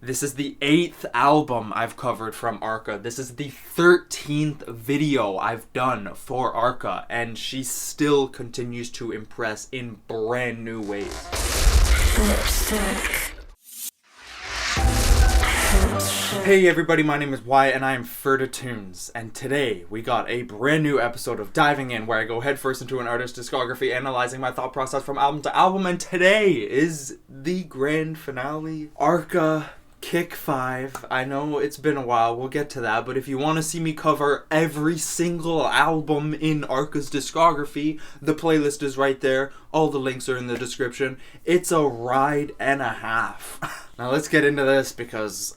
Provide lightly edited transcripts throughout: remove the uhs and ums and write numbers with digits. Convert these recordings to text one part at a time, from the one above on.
This is the 8th album I've covered from Arca. This is the 13th video I've done for Arca, and she still continues to impress in brand new ways. Hey everybody, my name is Wyatt and I am Ferda Tunes, and today we got a brand new episode of Diving In, where I go headfirst into an artist's discography, analyzing my thought process from album to album, and today is the grand finale, Arca kiCK 5. I know it's been a while, we'll get to that, but if you want to see me cover every single album in Arca's discography, the playlist is right there, all the links are in the description. It's a ride and a half. Now let's get into this because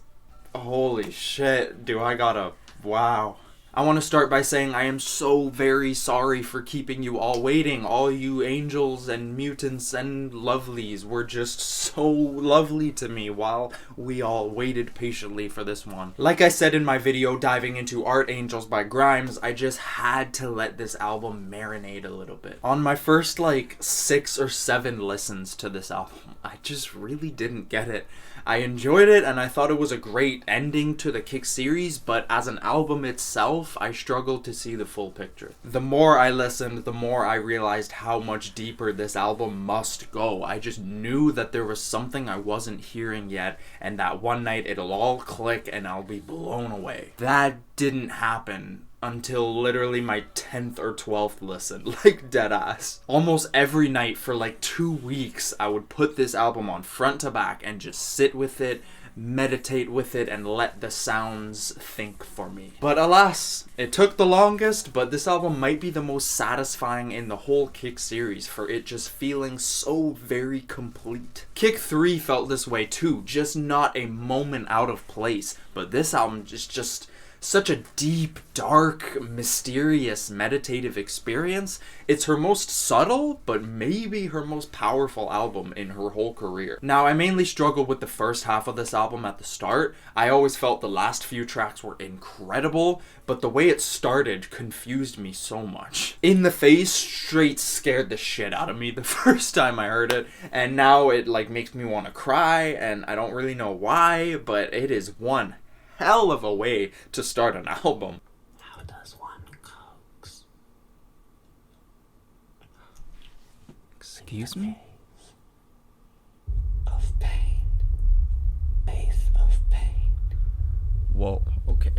holy shit, do I gotta... wow. I want to start by saying I am so very sorry for keeping you all waiting. All you angels and mutants and lovelies were just so lovely to me while we all waited patiently for this one. Like I said in my video diving into Art Angels by Grimes, I just had to let this album marinate a little bit. On my first 6 or 7 listens to this album, I just really didn't get it. I enjoyed it and I thought it was a great ending to the kiCK series, but as an album itself, I struggled to see the full picture. The more I listened, the more I realized how much deeper this album must go. I just knew that there was something I wasn't hearing yet, and that one night it'll all click and I'll be blown away. That didn't happen until literally my 10th or 12th listen, deadass. Almost every night for 2 weeks, I would put this album on front to back and just sit with it, meditate with it, and let the sounds think for me. But alas, it took the longest, but this album might be the most satisfying in the whole kiCK series for it just feeling so very complete. kiCK 3 felt this way too, just not a moment out of place, but this album is just such a deep, dark, mysterious, meditative experience. It's her most subtle, but maybe her most powerful album in her whole career. Now, I mainly struggled with the first half of this album at the start. I always felt the last few tracks were incredible, but the way it started confused me so much. In the Face straight scared the shit out of me the first time I heard it, and now it makes me want to cry, and I don't really know why, but it is one hell of a way to start an album. How does one coax? Excuse me? Of pain. Faith of pain. Whoa, okay.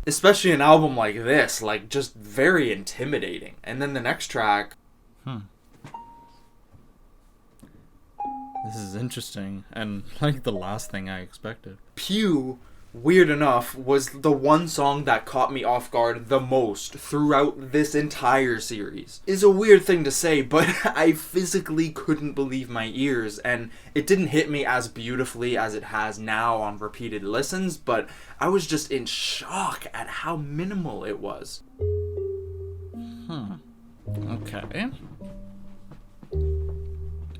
Especially an album like this, just very intimidating. And then the next track... This is interesting, and the last thing I expected. Pew, weird enough, was the one song that caught me off guard the most throughout this entire series. Is a weird thing to say, but I physically couldn't believe my ears, and it didn't hit me as beautifully as it has now on repeated listens, but I was just in shock at how minimal it was. Okay.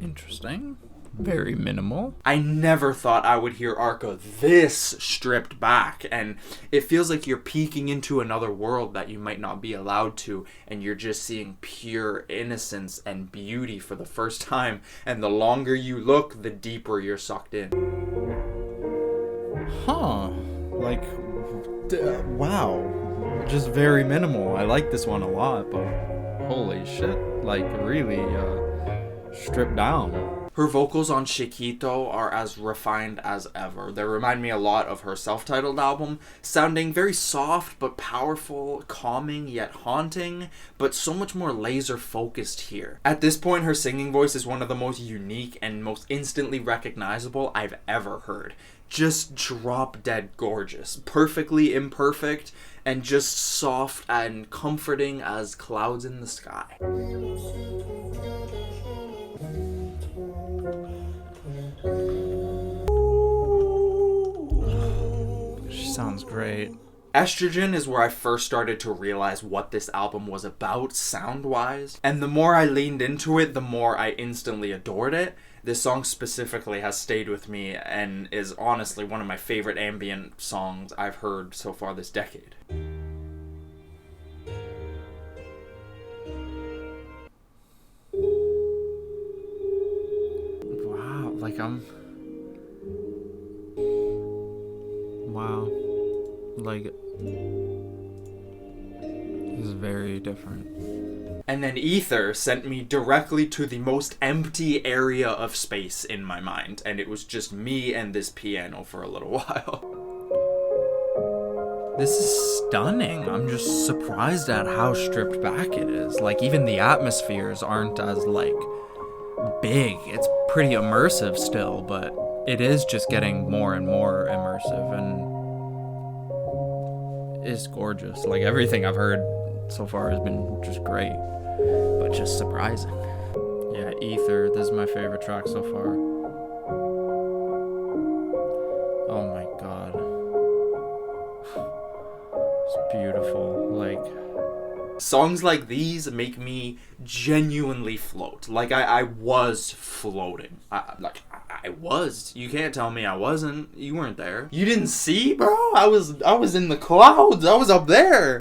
Interesting. Very minimal. I never thought I would hear Arca this stripped back, and it feels like you're peeking into another world that you might not be allowed to, and you're just seeing pure innocence and beauty for the first time, and the longer you look, the deeper you're sucked in. Wow. Just very minimal. I like this one a lot, but holy shit, really stripped down. Her vocals on Chiquito are as refined as ever. They remind me a lot of her self-titled album, sounding very soft but powerful, calming yet haunting, but so much more laser-focused here. At this point, her singing voice is one of the most unique and most instantly recognizable I've ever heard. Just drop-dead gorgeous, perfectly imperfect, and just soft and comforting as clouds in the sky. Sounds great. Estrogen is where I first started to realize what this album was about sound-wise, and the more I leaned into it, the more I instantly adored it. This song specifically has stayed with me and is honestly one of my favorite ambient songs I've heard so far this decade. Wow, Like, it's very different. And then iiiii sent me directly to the most empty area of space in my mind, and it was just me and this piano for a little while. This is stunning. I'm just surprised at how stripped back it is. Like, even the atmospheres aren't as, like, big. It's pretty immersive still, but it is just getting more and more immersive, and it's gorgeous. Like, everything I've heard so far has been just great, but just surprising. Yeah, iiiii, this is my favorite track so far. Oh my god. It's beautiful. Like, songs like these make me genuinely float. Like, I was floating. I was. You can't tell me I wasn't. You weren't there. You didn't see, bro? I was in the clouds. I was up there.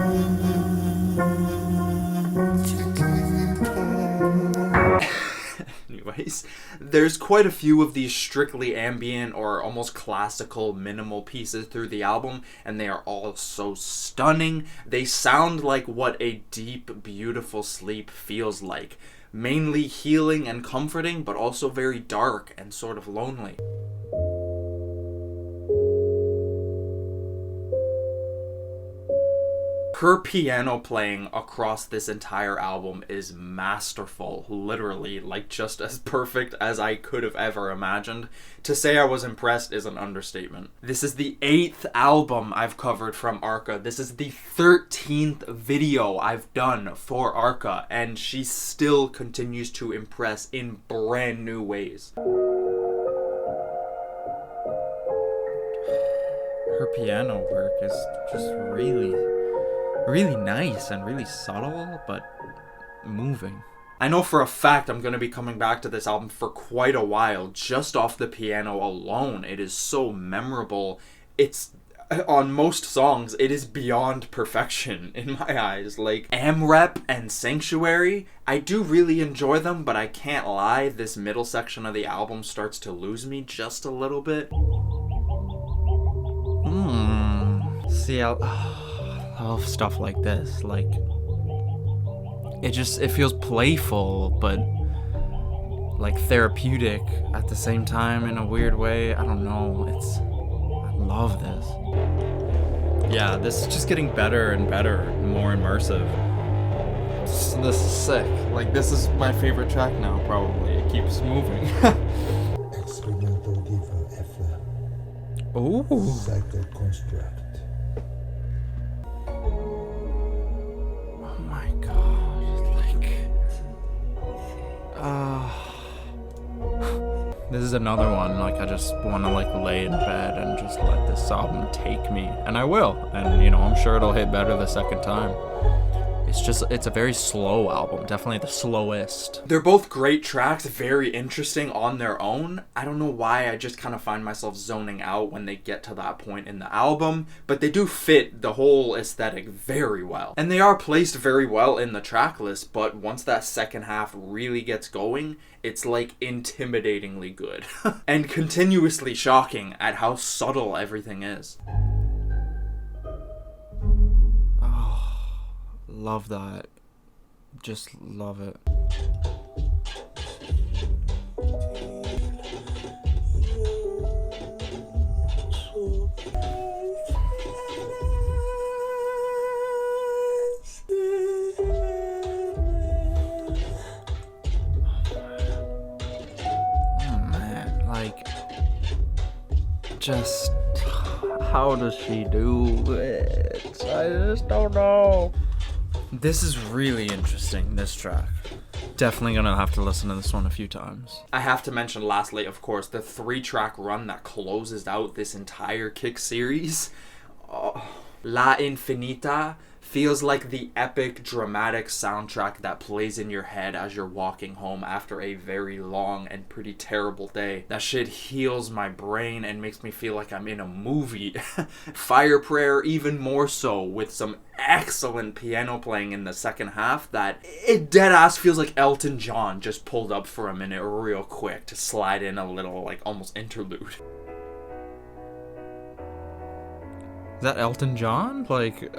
Anyways, there's quite a few of these strictly ambient or almost classical minimal pieces through the album, and they are all so stunning. They sound like what a deep, beautiful sleep feels like. Mainly healing and comforting, but also very dark and sort of lonely. Her piano playing across this entire album is masterful, literally, like just as perfect as I could have ever imagined. To say I was impressed is an understatement. This is the 8th album I've covered from Arca. This is the 13th video I've done for Arca, and she still continues to impress in brand new ways. Her piano work is just really nice and really subtle, but moving. I know for a fact I'm going to be coming back to this album for quite a while, just off the piano alone. It is so memorable. It's, on most songs, it is beyond perfection in my eyes. Like, Amrep and Sanctuary, I do really enjoy them, but I can't lie, this middle section of the album starts to lose me just a little bit. See, I love stuff like this. Like, it feels playful, but like therapeutic at the same time in a weird way. I don't know. I love this. Yeah, this is just getting better and better, and more immersive. This is sick. Like, this is my favorite track now, probably. It keeps moving. Experimental giver effort. Ooh. Cycle construct. Oh my god. Like, this is another one, like, I just want to, like, lay in bed and just let this album take me. And I will. And, you know, I'm sure it'll hit better the second time. It's a very slow album, definitely the slowest. They're both great tracks, very interesting on their own. I don't know why, I just kind of find myself zoning out when they get to that point in the album, but they do fit the whole aesthetic very well. And they are placed very well in the track list, but once that second half really gets going, it's like intimidatingly good. And continuously shocking at how subtle everything is. Love that. Just love it. Oh man, like, just how does she do it? I just don't know. This is really interesting, this track. Definitely gonna have to listen to this one a few times. I have to mention lastly, of course, the 3-track run that closes out this entire kiCK series. Oh. La Infinita feels like the epic, dramatic soundtrack that plays in your head as you're walking home after a very long and pretty terrible day. That shit heals my brain and makes me feel like I'm in a movie. Fire Prayer even more so, with some excellent piano playing in the second half that it deadass feels like Elton John just pulled up for a minute real quick to slide in a little, like, almost interlude. Is that Elton John? Like...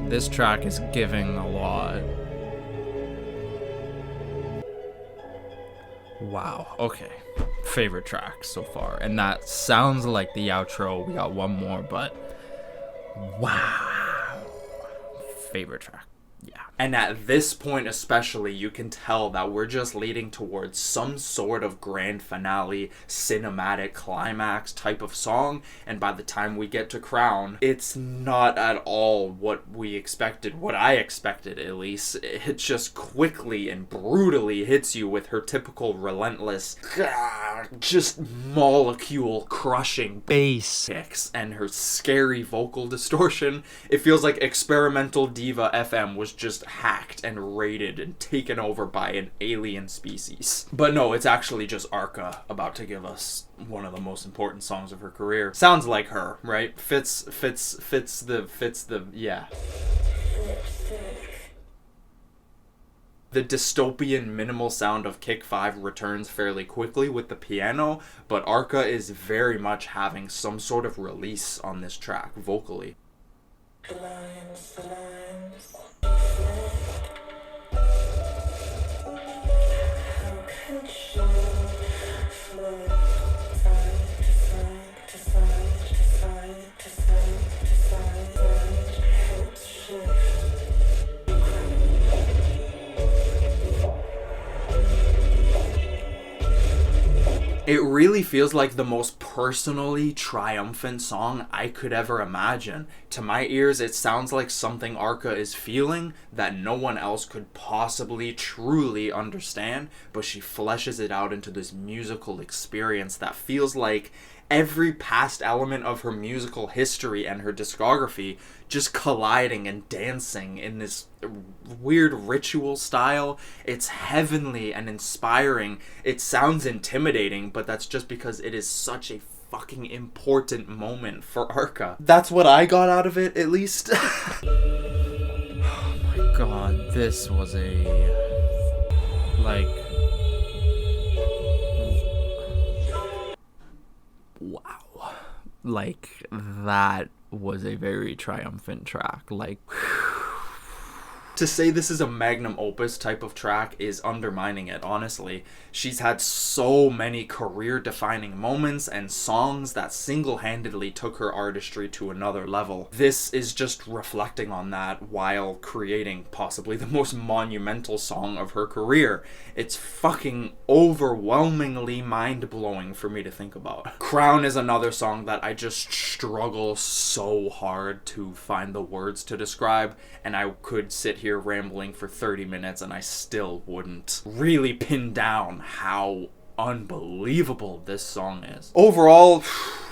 This track is giving a lot. Wow, okay. Favorite track so far. And that sounds like the outro. We got one more, but wow. Favorite track. Yeah. And at this point especially, you can tell that we're just leading towards some sort of grand finale, cinematic climax type of song, and by the time we get to Crown, it's not at all what we expected, what I expected at least. It just quickly and brutally hits you with her typical relentless, just molecule crushing bass kicks and her scary vocal distortion. It feels like experimental diva FM was just hacked and raided and taken over by an alien species. But no, it's actually just Arca about to give us one of the most important songs of her career. Sounds like her, right? Fits the yeah. The dystopian minimal sound of Kick 5 returns fairly quickly with the piano, but Arca is very much having some sort of release on this track, vocally. The lines. How can she float side to side to side to side to side to side, hips shift. It really feels like the most personally triumphant song I could ever imagine. To my ears, it sounds like something Arca is feeling that no one else could possibly truly understand, but she fleshes it out into this musical experience that feels like every past element of her musical history and her discography just colliding and dancing in this weird ritual style. It's heavenly and inspiring. It sounds intimidating, but that's just because it is such a fucking important moment for Arca. That's what I got out of it, at least. Oh my god, this was wow. Like, that was a very triumphant track. Like, to say this is a magnum opus type of track is undermining it, honestly. She's had so many career-defining moments and songs that single-handedly took her artistry to another level. This is just reflecting on that while creating possibly the most monumental song of her career. It's fucking overwhelmingly mind-blowing for me to think about. Crown is another song that I just struggle so hard to find the words to describe, and I could sit here rambling for 30 minutes and I still wouldn't really pin down how unbelievable this song is. Overall,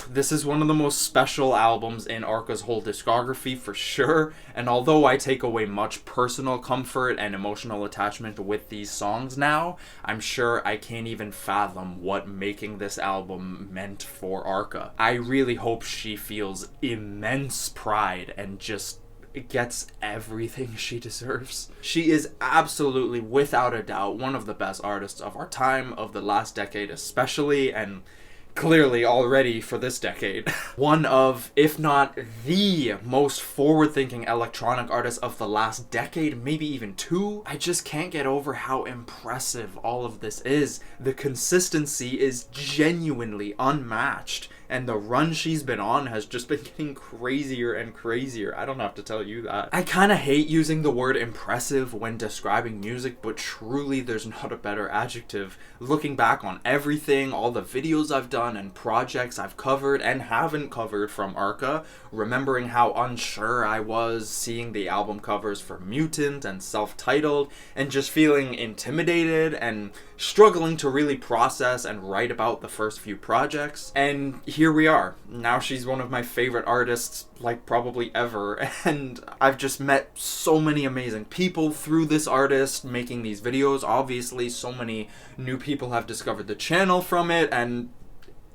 this is one of the most special albums in Arca's whole discography for sure, and although I take away much personal comfort and emotional attachment with these songs now, I'm sure I can't even fathom what making this album meant for Arca. I really hope she feels immense pride and just gets everything she deserves. She is absolutely, without a doubt, one of the best artists of our time, of the last decade especially, and clearly already for this decade. One of, if not the most forward-thinking electronic artists of the last decade, maybe even two. I just can't get over how impressive all of this is. The consistency is genuinely unmatched, and the run she's been on has just been getting crazier and crazier. I don't have to tell you that. I kind of hate using the word impressive when describing music, but truly there's not a better adjective. Looking back on everything, all the videos I've done and projects I've covered and haven't covered from Arca, remembering how unsure I was seeing the album covers for Mutant and Self-Titled, and just feeling intimidated and struggling to really process and write about the first few projects. And here we are. Now she's one of my favorite artists, like, probably ever, and I've just met so many amazing people through this artist making these videos. Obviously, so many new people have discovered the channel from it, and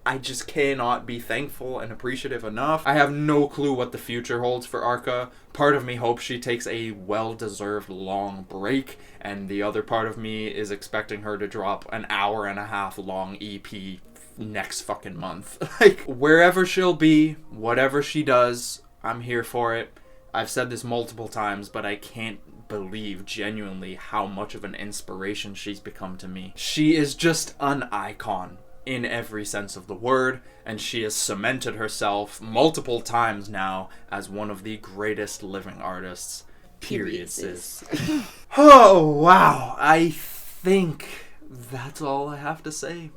I just cannot be thankful and appreciative enough. I have no clue what the future holds for Arca. Part of me hopes she takes a well-deserved long break, and the other part of me is expecting her to drop an hour-and-a-half long EP next fucking month. Like, wherever she'll be, whatever she does, I'm here for it. I've said this multiple times, but I can't believe genuinely how much of an inspiration she's become to me. She is just an icon in every sense of the word, and she has cemented herself multiple times now as one of the greatest living artists. Period, sis. Oh, wow. I think that's all I have to say.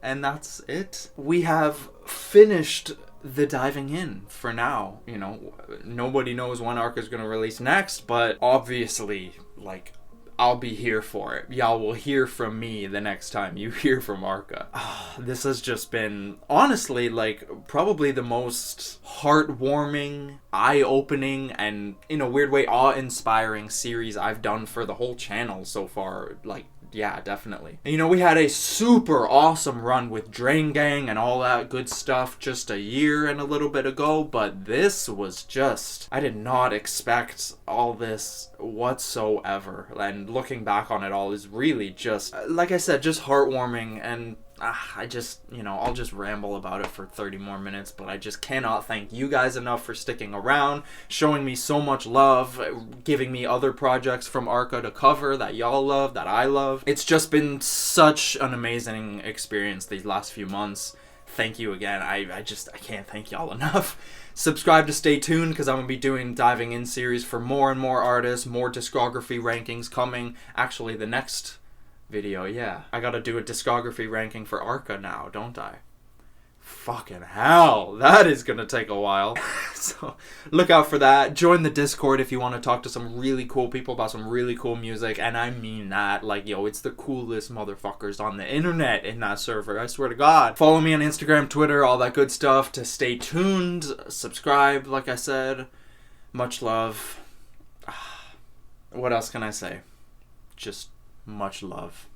And that's it. We have finished the diving in for now. You know, nobody knows when Arca is going to release next, but obviously, like, I'll be here for it. Y'all will hear from me the next time you hear from Arca. This has just been, honestly, like, probably the most heartwarming, eye-opening, and, in a weird way, awe-inspiring series I've done for the whole channel so far. Like, yeah, definitely. And, you know, we had a super awesome run with Drain Gang and all that good stuff just a year and a little bit ago, but this was just, I did not expect all this whatsoever. And looking back on it all is really just, like I said, just heartwarming. And I just, you know, I'll just ramble about it for 30 more minutes, but I just cannot thank you guys enough for sticking around, showing me so much love, giving me other projects from Arca to cover that y'all love, that I love. It's just been such an amazing experience these last few months. Thank you again. I can't thank y'all enough. Subscribe to stay tuned, because I'm going to be doing diving in series for more and more artists, more discography rankings coming. Actually, the next video, yeah. I gotta do a discography ranking for Arca now, don't I? Fucking hell, that is gonna take a while. So look out for that. Join the Discord if you want to talk to some really cool people about some really cool music, and I mean that. Like, yo, it's the coolest motherfuckers on the internet in that server, I swear to God. Follow me on Instagram, Twitter, all that good stuff to stay tuned. Subscribe, like I said. Much love. What else can I say? Just much love.